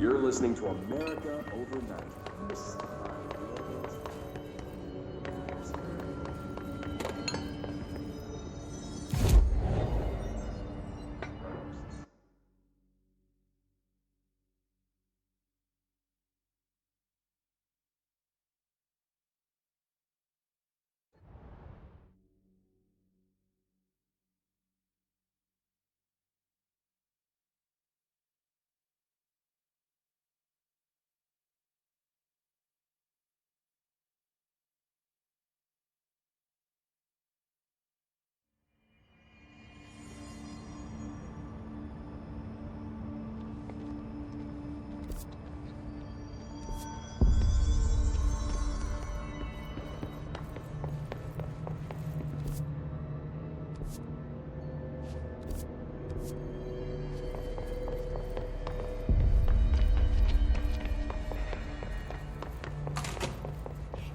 You're listening to America Overnight.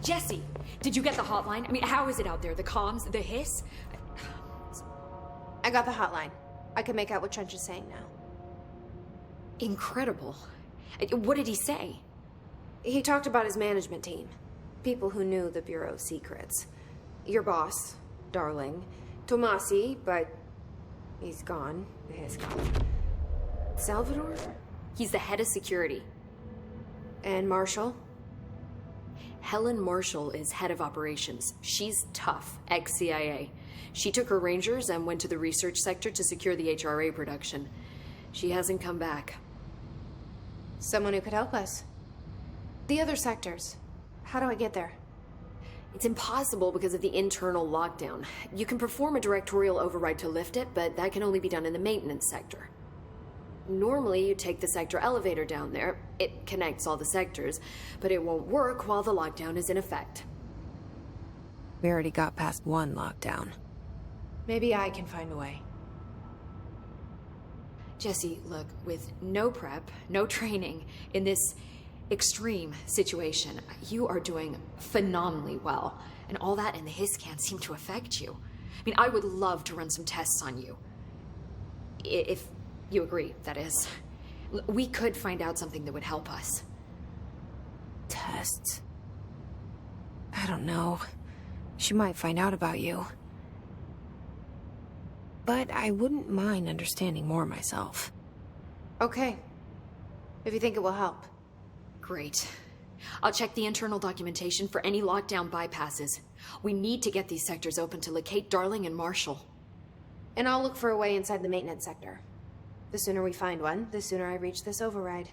Jesse, did you get the hotline? I mean, how is it out there? The comms, the hiss? I got the hotline. I can make out what Trench is saying now. Incredible. What did he say? He talked about his management team. People who knew the Bureau's secrets. Your boss, Darling. Tomasi, but he's gone. He's gone. Salvador? He's the head of security. And Marshall? Helen Marshall is head of operations. She's tough, ex-CIA. She took her Rangers and went to the research sector to secure the HRA production. She hasn't come back. Someone who could help us. The other sectors. How do I get there? It's impossible because of the internal lockdown. You can perform a directorial override to lift it, but that can only be done in the maintenance sector. Normally, you take the sector elevator down there. It connects all the sectors, but it won't work while the lockdown is in effect. We already got past one lockdown. Maybe I can find a way. Jesse, look, with no prep, no training, in this extreme situation, you are doing phenomenally well. And all that and the hiss can't seem to affect you. I mean, I would love to run some tests on you. If you agree, that is. We could find out something that would help us. Tests? I don't know. She might find out about you. But I wouldn't mind understanding more myself. Okay. If you think it will help. Great. I'll check the internal documentation for any lockdown bypasses. We need to get these sectors open to locate Darling and Marshall. And I'll look for a way inside the maintenance sector. The sooner we find one, the sooner I reach this override.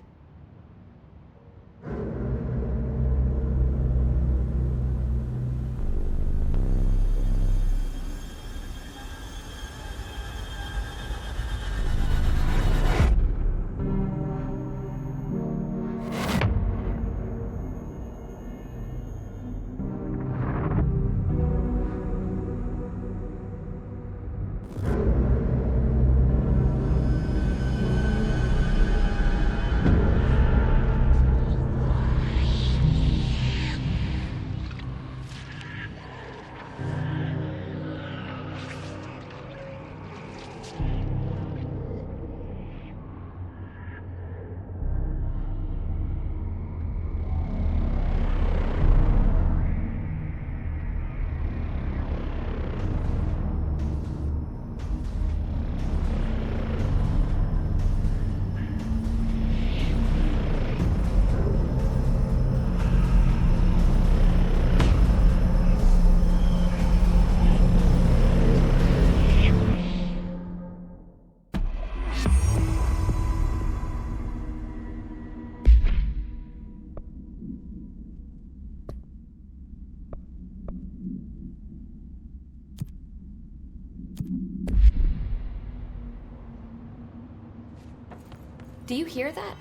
Do you hear that?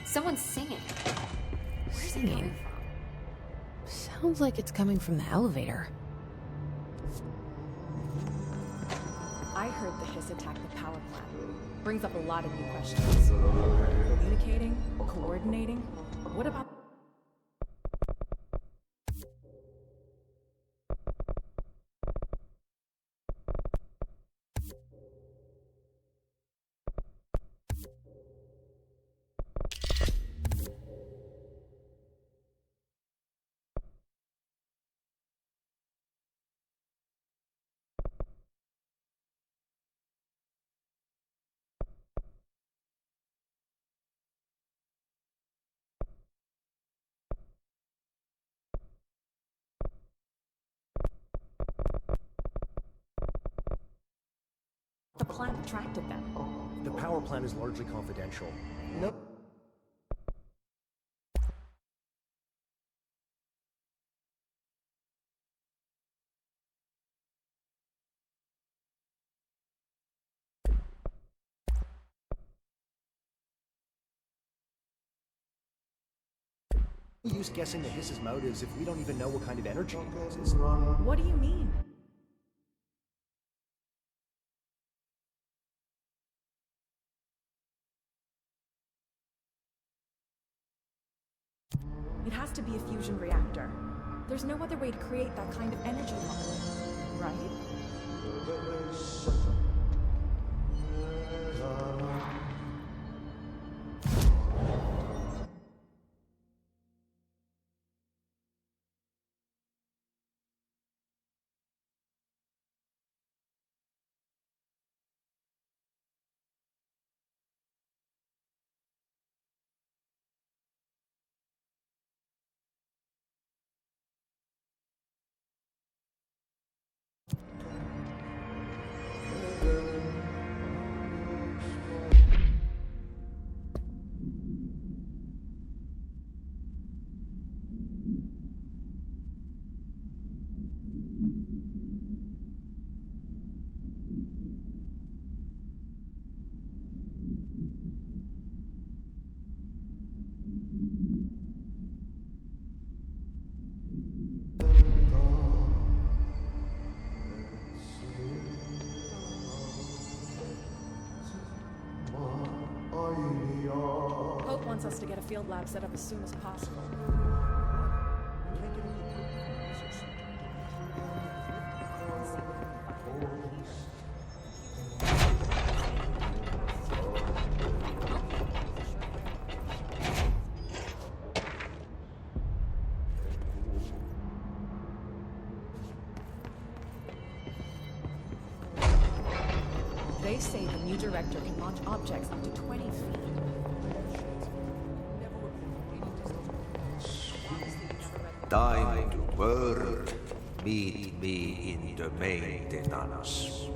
Someone's singing. Where's it coming from? Sounds like it's coming from the elevator. I heard the hiss attack the power plant. Brings up a lot of new questions. Communicating? Coordinating? What about... contracted them. The power plant is largely confidential. No. Use guessing the Hiss's motives if we don't even know what kind of energy it uses. What do you mean? It has to be a fusion reactor. There's no other way to create that kind of energy model, right? Pope wants us to get a field lab set up as soon as possible. They say the new director can launch objects up to 20 feet. Time to work. Meet me in the maintenance.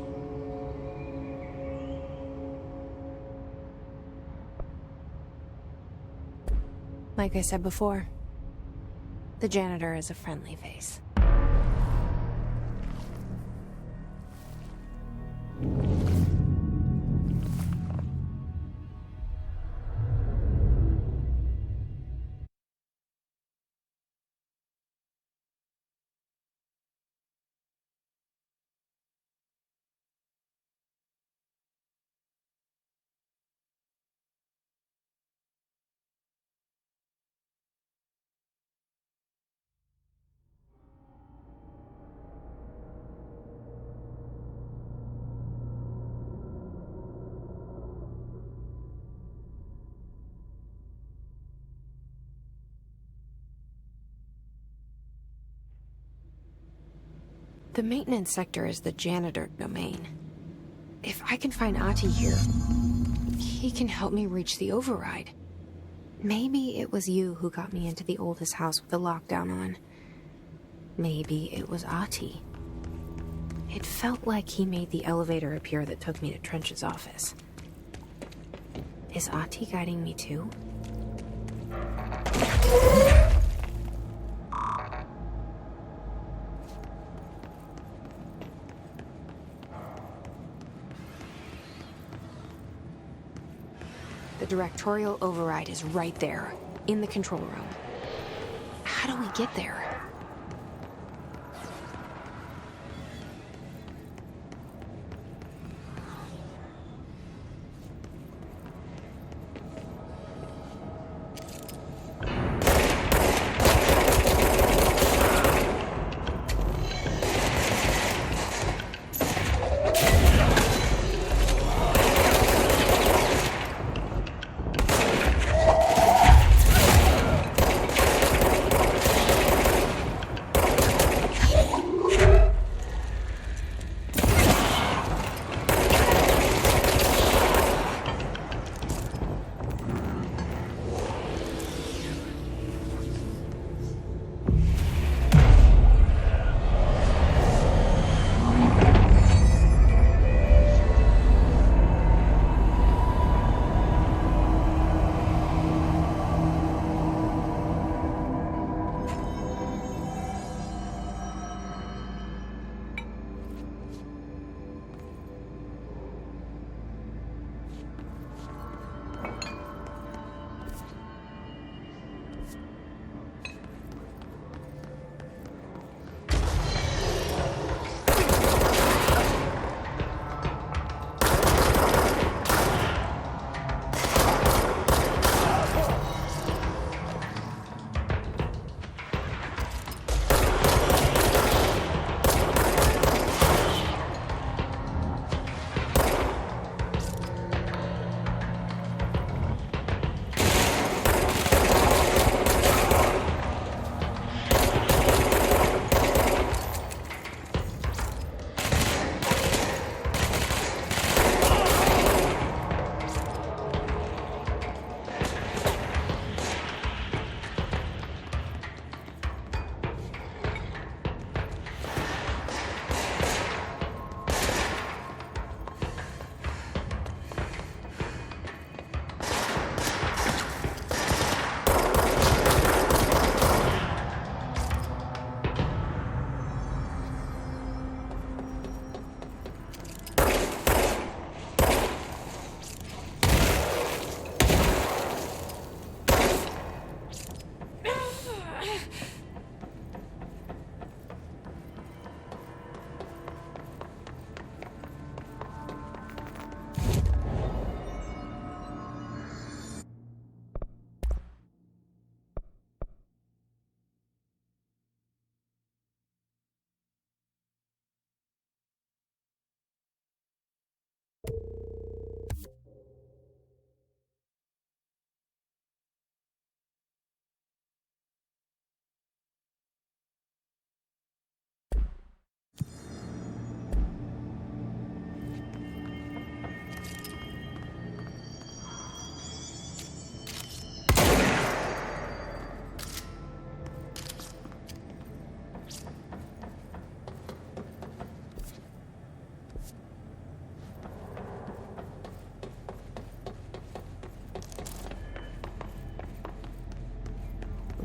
Like I said before, the janitor is a friendly face. The maintenance sector is the janitor domain. If I can find Ahti here, he can help me reach the override. Maybe it was you who got me into the oldest house with the lockdown on. Maybe it was Ahti. It felt like he made the elevator appear that took me to Trench's office. Is Ahti guiding me too? The directorial override is right there, in the control room. How do we get there?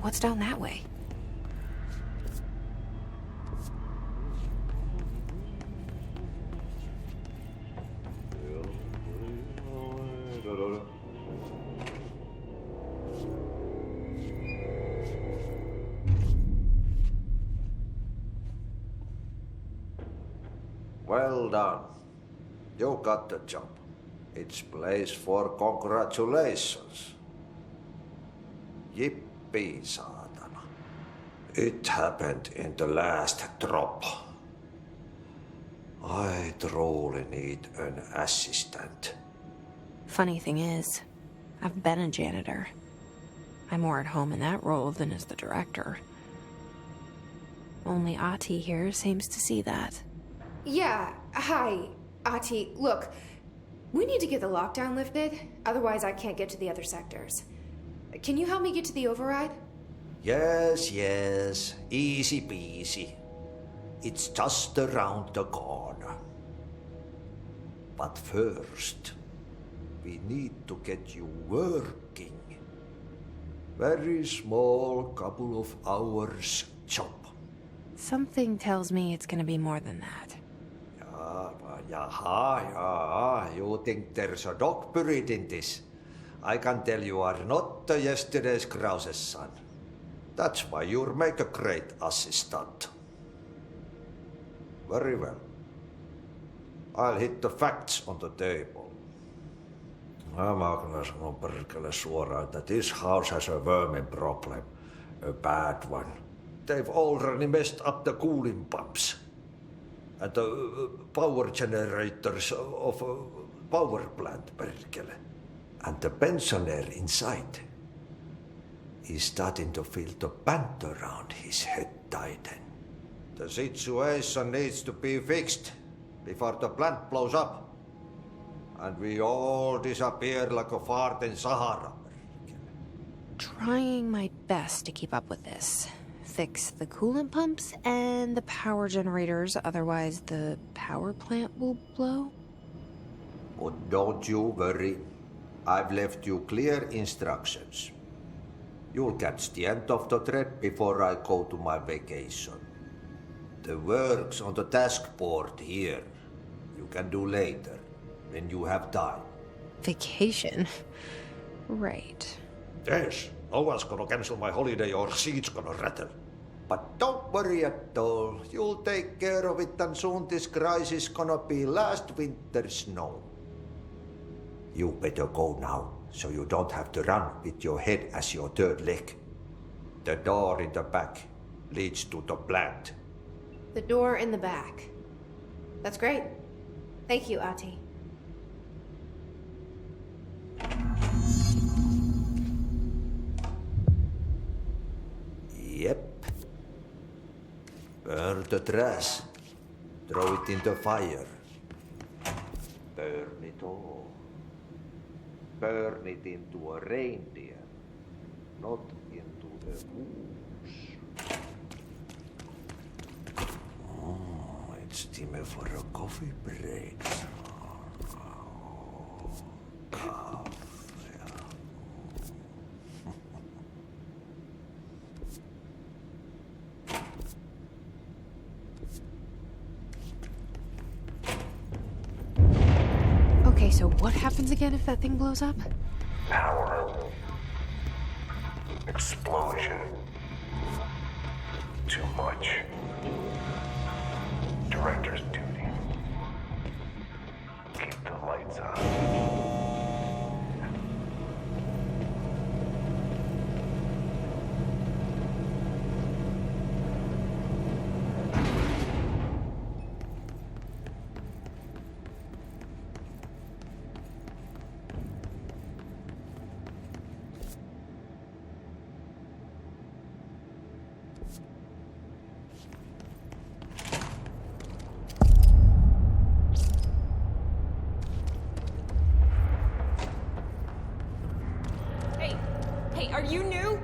What's down that way? Well done. You got the job. It's place for congratulations. Yippee, saatana. It happened in the last drop. I truly need an assistant. Funny thing is, I've been a janitor. I'm more at home in that role than as the director. Only Ahti here seems to see that. Yeah, hi, Ahti. Look, we need to get the lockdown lifted, otherwise I can't get to the other sectors. Can you help me get to the override? Yes, yes. Easy peasy. It's just around the corner. But first, we need to get you working. Very small, couple of hours job. Something tells me it's gonna be more than that. Yeah. You think there's a dog buried in this? I can tell you are not yesterday's Krause's son. That's why you'll make a great assistant. Very well. I'll hit the facts on the table. Mä kyllä sanon perkele suoraan, että this house has a vermin problem. A bad one. They've already messed up the cooling pumps. And the power generators of a power plant, perkele. And the pensioner inside is starting to feel the band around his head tighten. The situation needs to be fixed before the plant blows up. And we all disappear like a fart in Sahara. Trying my best to keep up with this. Fix the coolant pumps and the power generators, otherwise the power plant will blow. But don't you worry. I've left you clear instructions. You'll catch the end of the thread before I go to my vacation. The work's on the task board here. You can do later, when you have time. Vacation? Right. Yes, no one's gonna cancel my holiday or seat's gonna rattle. But don't worry at all. You'll take care of it and soon this crisis gonna be last winter's snow. You better go now, so you don't have to run with your head as your third leg. The door in the back leads to the plant. The door in the back. That's great. Thank you, Ahti. Yep. Burn the trash. Throw it in the fire. Burn it all. Burn it into a reindeer, not into the moose. Oh, it's time for a coffee break. Okay, so what happens again if that thing blows up? Power. Explosion. Too much. Director's duty. Keep the lights on. Hey, are you new?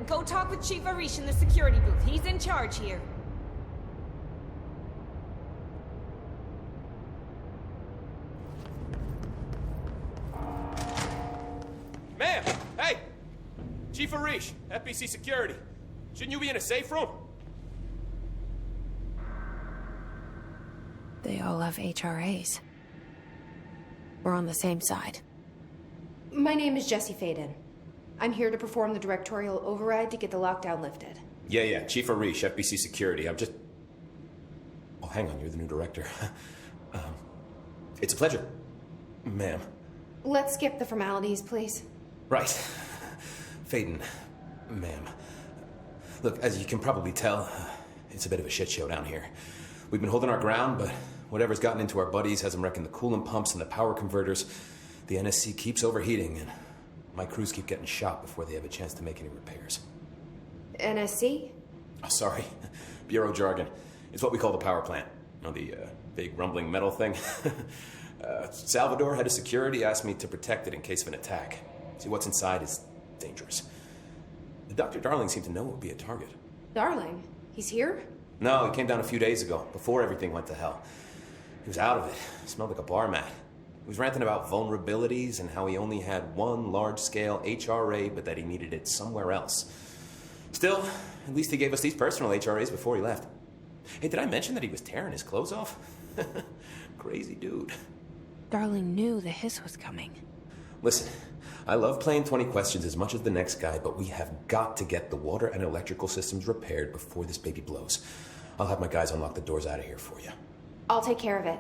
Go talk with Chief Arish in the security booth. He's in charge here. Ma'am! Hey! Chief Arish, FBC Security. Shouldn't you be in a safe room? They all have HRAs. We're on the same side. My name is Jesse Faden. I'm here to perform the directorial override to get the lockdown lifted. Yeah, Chief Arish, FBC Security. I'm just... Oh, hang on, you're the new director. It's a pleasure, ma'am. Let's skip the formalities, please. Right. Faden, ma'am. Look, as you can probably tell, it's a bit of a shit show down here. We've been holding our ground, but whatever's gotten into our buddies has them wrecking the coolant pumps and the power converters. The NSC keeps overheating, and my crews keep getting shot before they have a chance to make any repairs. NSC? Oh, sorry. Bureau jargon. It's what we call the power plant. You know, the big rumbling metal thing? Salvador, head of security, asked me to protect it in case of an attack. See, what's inside is dangerous. Dr. Darling seemed to know it would be a target. Darling? He's here? No, he came down a few days ago, before everything went to hell. He was out of it. Smelled like a bar mat. He was ranting about vulnerabilities and how he only had one large-scale HRA, but that he needed it somewhere else. Still, at least he gave us these personal HRAs before he left. Hey, did I mention that he was tearing his clothes off? Crazy dude. Darling knew the hiss was coming. Listen, I love playing 20 questions as much as the next guy, but we have got to get the water and electrical systems repaired before this baby blows. I'll have my guys unlock the doors out of here for you. I'll take care of it.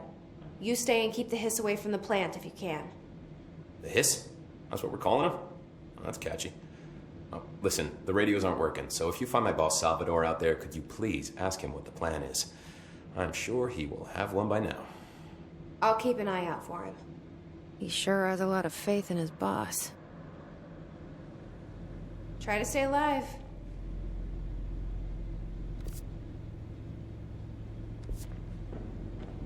You stay and keep the hiss away from the plant if you can. The hiss? That's what we're calling him? Oh, that's catchy. Oh, listen, the radios aren't working, so if you find my boss Salvador out there, could you please ask him what the plan is? I'm sure he will have one by now. I'll keep an eye out for him. He sure has a lot of faith in his boss. Try to stay alive.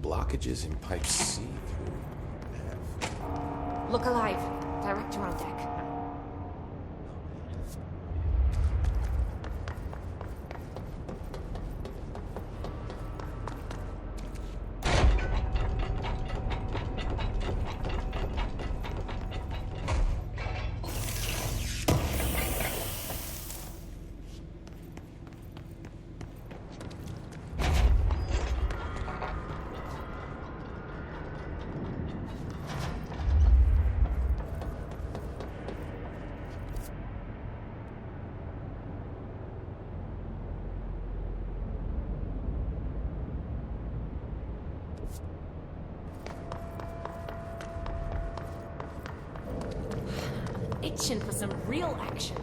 Blockages in pipe C through F. Look alive. Director on deck. Itching for some real action.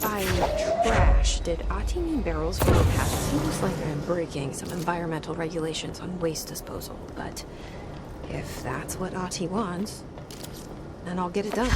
By trash, did Ahti mean barrels full of past? Seems like I'm breaking some environmental regulations on waste disposal, but if that's what Ahti wants, then I'll get it done.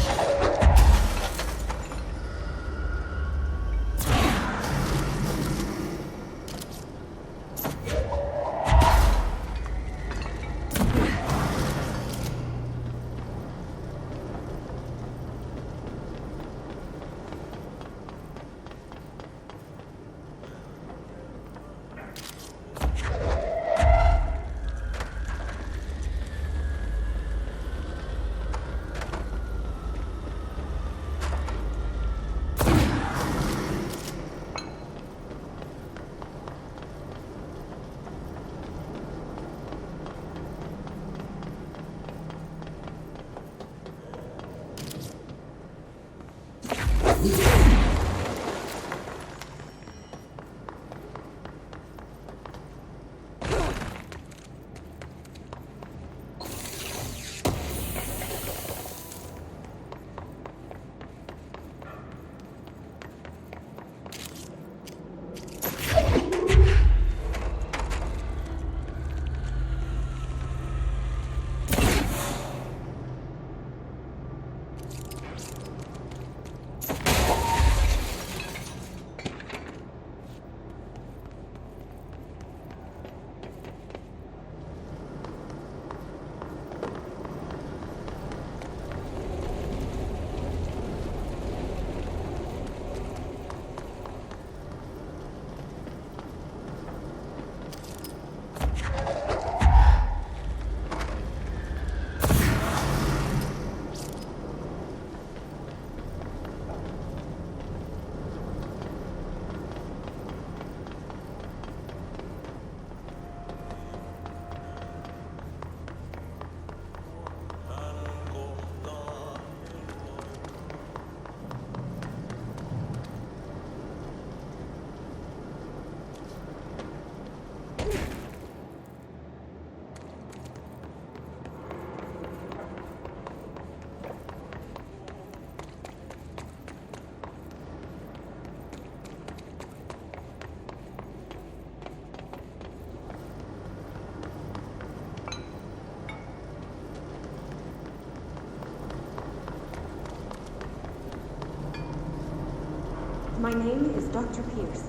My name is Dr. Pierce,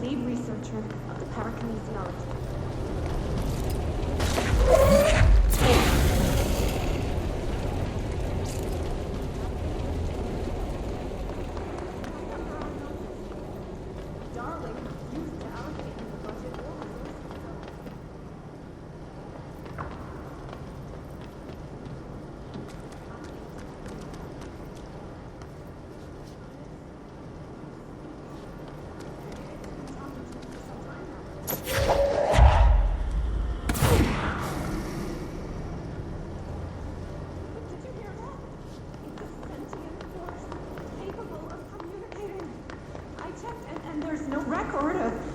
lead researcher of the parakinesiology. Darling, used to allocating the budget more record of